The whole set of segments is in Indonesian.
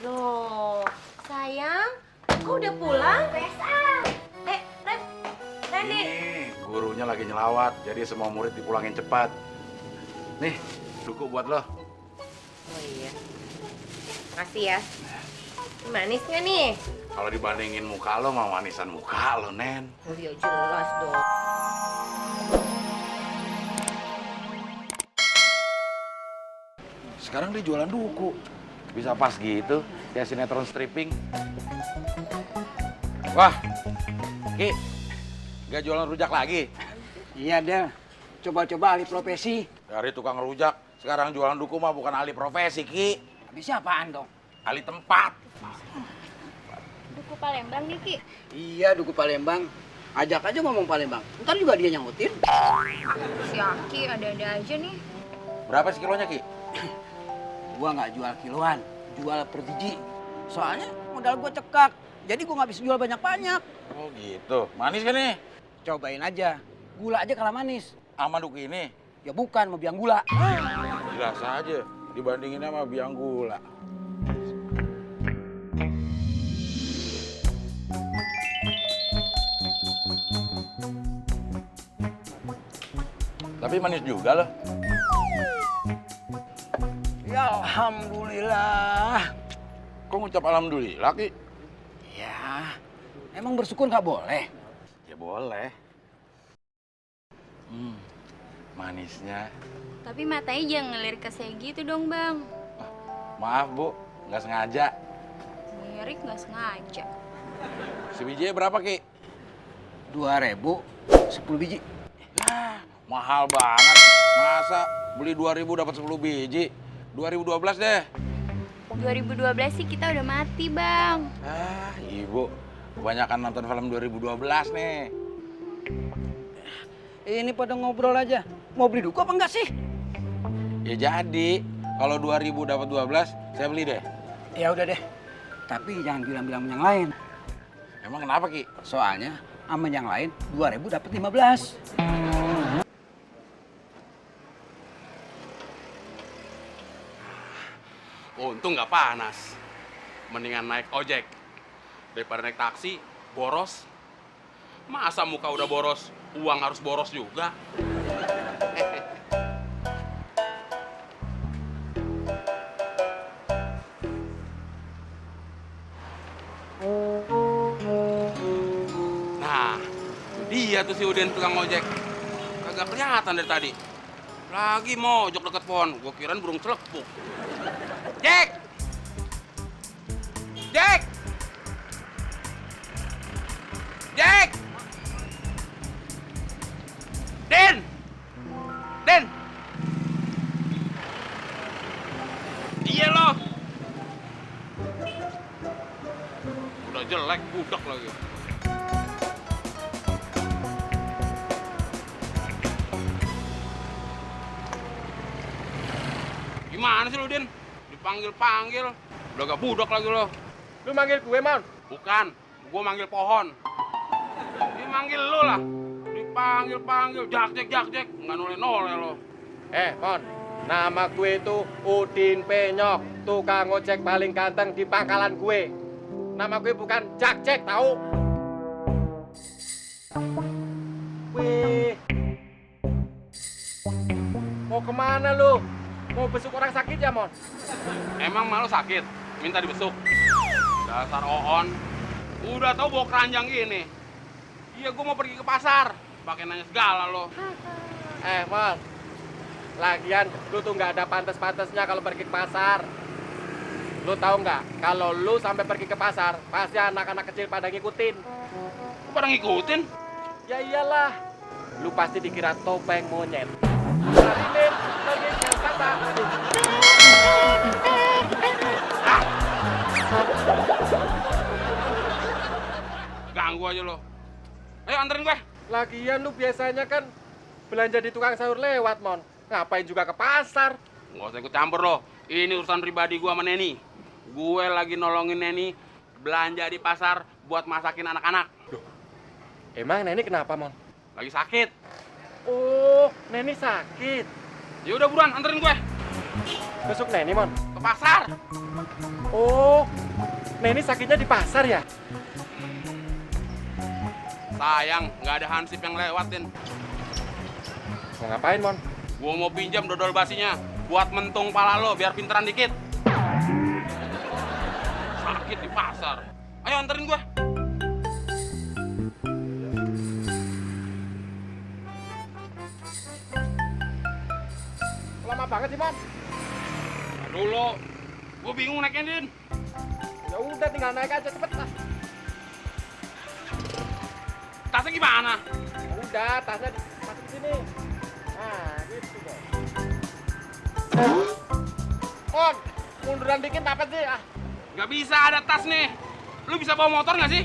Loh, sayang, kok udah pulang? Reni. Ini gurunya lagi nyelawat, jadi semua murid dipulangin cepat. Nih, duku buat lo. Oh iya. Makasih ya. Manis nggak nih? Kalau dibandingin muka lo, mah manisan muka lo, Nen. Oh iya jelas dong. Sekarang dia jualan duku. Bisa pas gitu, kayak sinetron stripping. Wah, Ki, gak jualan rujak lagi? Iya, Del. Coba-coba alih profesi. Dari tukang rujak, sekarang jualan duku mah bukan ahli profesi, Ki. Habis apaan dong? Ahli tempat. Duku Palembang nih, Ki. Iya, Duku Palembang. Ajak aja ngomong Palembang. Ntar juga dia nyautin. Si Aki ada-ada aja nih. Berapa sih kilonya, Ki? Gua nggak jual kiloan, jual per biji. Soalnya modal gua cekak. Jadi gua nggak bisa jual banyak-banyak. Oh gitu, manis kan nih? Cobain aja. Gula aja kalah manis. Sama duku ini? Ya bukan, mau biang gula. Jelas aja, dibandinginnya sama biang gula. Tapi manis juga loh. Ya alhamdulillah. Kok ngucap alhamdulillah, Ki? Ya, emang bersyukur nggak boleh? Ya boleh. Manisnya. Tapi matanya jangan ngelirik ke saya gitu dong, Bang. Maaf, Bu. Nggak sengaja. Ngelirik nggak sengaja. Si bijinya berapa, Ki? 2.000, 10 biji. Yah, mahal banget. Masa beli 2.000 dapat 10 biji? 2012 deh. 2012 sih kita udah mati, Bang. Ah, Ibu. Kebanyakan nonton film 2012 nih. Ini pada ngobrol aja. Mau beli duku apa enggak sih? Ya jadi, kalau 2000 dapat 12, saya beli deh. Ya udah deh. Tapi jangan bilang-bilang yang lain. Emang kenapa, Ki? Soalnya sama yang lain 2.000 dapat 15. Untung nggak panas. Mendingan naik ojek daripada naik taksi boros. Masa muka udah boros, uang harus boros juga. Nah, dia tuh si Udin tukang ojek. Kagak kelihatan dari tadi. Lagi mojok deket pohon. Gua kirain burung celepuk. Jack! Jack! Jack! Den! Den! Iya loh! Udah jelek, budak lagi. Gimana sih lu, Din? Dipanggil-panggil, udah gak budak lagi lo. Lu manggil gue, Mon? Bukan, gua manggil pohon. Dia manggil lu lah. Dipanggil-panggil, jak, nggak noleh-noleh lo. Mon, nama gue itu Udin Penyok, tukang ojek paling ganteng di pangkalan gue. Nama gue bukan Jak-Cek, tahu? Wih. Mau kemana lu? Mau besuk orang sakit ya, Mon? Emang malu sakit? Minta dibesuk? Dasar Oon. Udah tau bawa keranjang gini. Iya, gua mau pergi ke pasar. Pakai nanya segala lo. Mon. Lagian, lu tuh nggak ada pantas-pantasnya kalau pergi ke pasar. Lu tahu nggak? Kalau lu sampai pergi ke pasar, pasti anak-anak kecil pada ngikutin. Lu pada ngikutin? Ya iyalah. Lu pasti dikira topeng monyet. Perhatiin, lagi yang kata. Ganggu aja lo. Ayo anterin gue. Lagian lu biasanya kan belanja di tukang sayur lewat, Mon. Ngapain juga ke pasar? Nggak usah ikut campur lo. Ini urusan pribadi gua sama Neni. Gue lagi nolongin Neni belanja di pasar buat masakin anak-anak. Emang Neni kenapa, Mon? Lagi sakit. Oh, Neni sakit. Ya udah buruan anterin gue. Besok Neni, Mon. Ke ke pasar. Oh, Neni sakitnya di pasar ya? Sayang, nggak ada hansip yang lewatin. Mau ngapain, Mon? Gua mau pinjam dodol basinya buat mentung pala lo biar pinteran dikit. Sakit di pasar. Ayo anterin gua. Lama banget sih, Mon. Dulu, gua bingung naiknya, Din. Ya udah tinggal naik aja cepet lah. Tasnya gimana? Udah, tasnya masuk sini. Nah, gitu dong. Mon, munduran dikit apa sih? Ah, Nggak bisa ada tas nih. Lu bisa bawa motor nggak sih?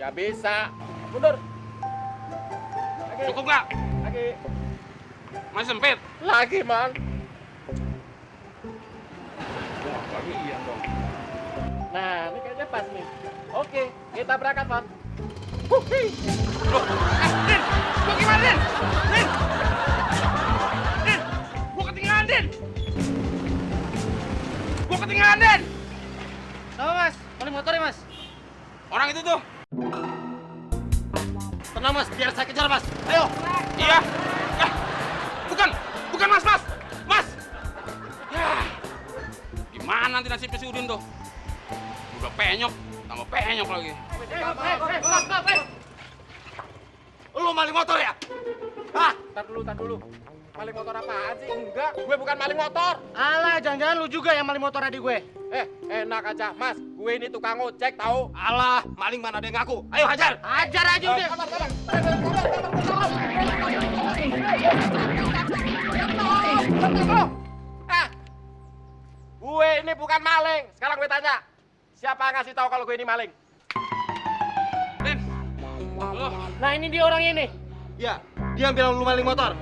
ya bisa. Mundur. Lagi. Cukup nggak? Lagi. Masih sempit? Lagi, Mon. Lagi iya dong. Nah, ini kayaknya pas nih. Oke, kita berangkat, Mon. Loh, Din! Gua gimana, Din? Din! Din! Gua ketinggalan, Din! Gua ketinggalan, Din! Apa mas? Paling motor ya mas? Orang itu tuh. Tenang mas, biar saya kejar mas. Ayo. Iya. Bukan. Bukan, Mas, Mas. Mas. Ya. Gimana nanti nasibnya si Udin tuh? Udah penyok, tambah penyok lagi. Lu maling motor ya? Hah? Tar dulu. Maling motor apaan sih? Enggak, gue bukan maling motor. Alah, jangan-jangan lu juga yang maling motor adik gue. Enak aja, Mas. Gue ini tukang ojek, tahu? Alah, maling mana ada yang ngaku. Ayo hajar. Hajar aja udah. Gue ini bukan maling. Sekarang gue tanya, siapa yang ngasih tahu kalau gue ini maling? Din. Lu. Nah ini dia orangnya ini. Ya, dia yang bilang lu maling motor.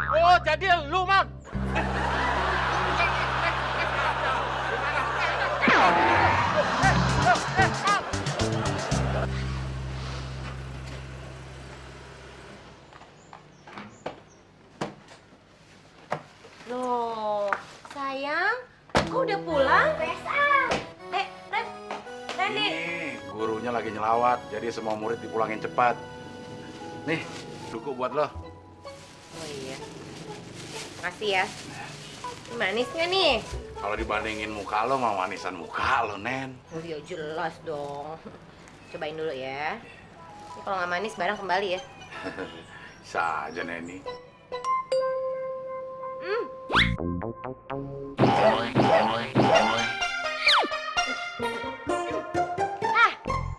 Oh, jadi lu, Mon. Loh, sayang, kau udah pulang? Randy. Ini gurunya lagi nyelawat, jadi semua murid dipulangin cepat. Nih, duku buat lo. Oh iya. Makasih ya. Manis nggak nih? Kalau dibandingin muka lo, mau manisan muka lo, Nen. Oh iya jelas dong. Cobain dulu ya. Ini kalau nggak manis barang kembali ya. Bisa aja, Neni.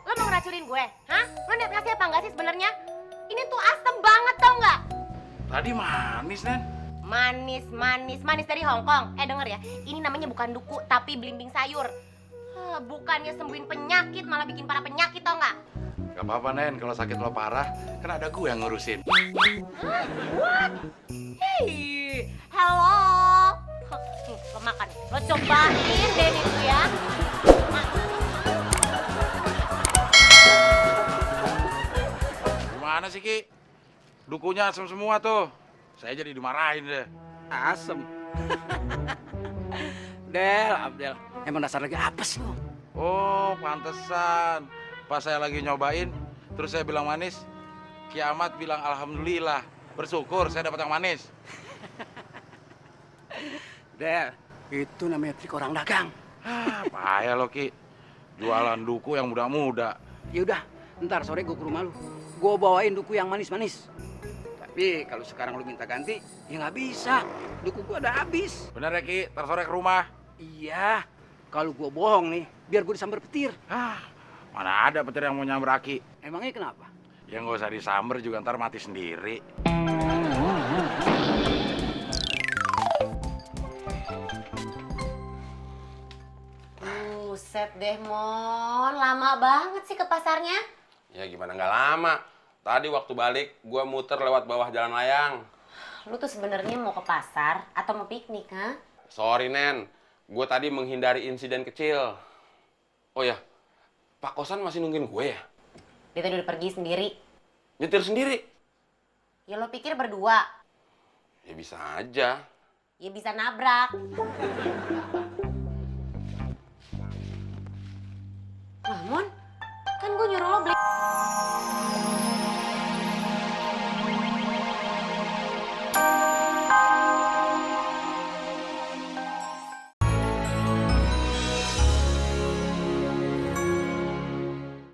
Lo mau ngeracunin gue? Hah? Lo niat ngasih apa enggak sih sebenarnya? Ini tuh asem banget tau nggak? Tadi manis, Nen. Manis dari Hong Kong. Denger ya, ini namanya bukan duku tapi belimbing sayur. Bukannya sembuhin penyakit malah bikin para penyakit tau nggak? Gak apa-apa, Nen. Kalau sakit lo parah, kan ada gue yang ngurusin. What? Hey, hello. Nih, lo makan. Lo cobain deh itu ya. Gimana sih, Ki? Dukunya asem semua tuh. Saya jadi dimarahin deh. Asem. Abdel. Emang dasar lagi apes lu. Oh, pantesan. Pas saya lagi nyobain, terus saya bilang manis. Kiamat bilang alhamdulillah. Bersyukur saya dapat yang manis. Del, itu namanya trik orang dagang. Payah lo, Ki. Jualan duku yang muda-muda. Ya udah, ntar sore gue ke rumah lu. Gue bawain duku yang manis-manis. Tapi kalau sekarang lu minta ganti, ya nggak bisa. Duku gue udah habis. Bener ya, Ki? Ntar sore ke rumah. Iya, kalau gue bohong nih, biar gue disamber petir. Mana ada petir yang mau nyamber Aki? Emangnya kenapa? Ya nggak usah disamber juga ntar mati sendiri. Buset deh, Mon. Lama banget sih ke pasarnya. Ya gimana nggak lama. Tadi waktu balik, gua muter lewat bawah jalan layang. Lu tuh sebenarnya mau ke pasar atau mau piknik, ha? Sorry, Nen. Gue tadi menghindari insiden kecil. Oh ya, Pak Kosan masih nungguin gue ya? Dia tadi udah pergi sendiri. Nyetir sendiri? Ya lo pikir berdua? Ya bisa aja. Ya bisa nabrak. Lah, Mon, kan gue nyuruh lo beli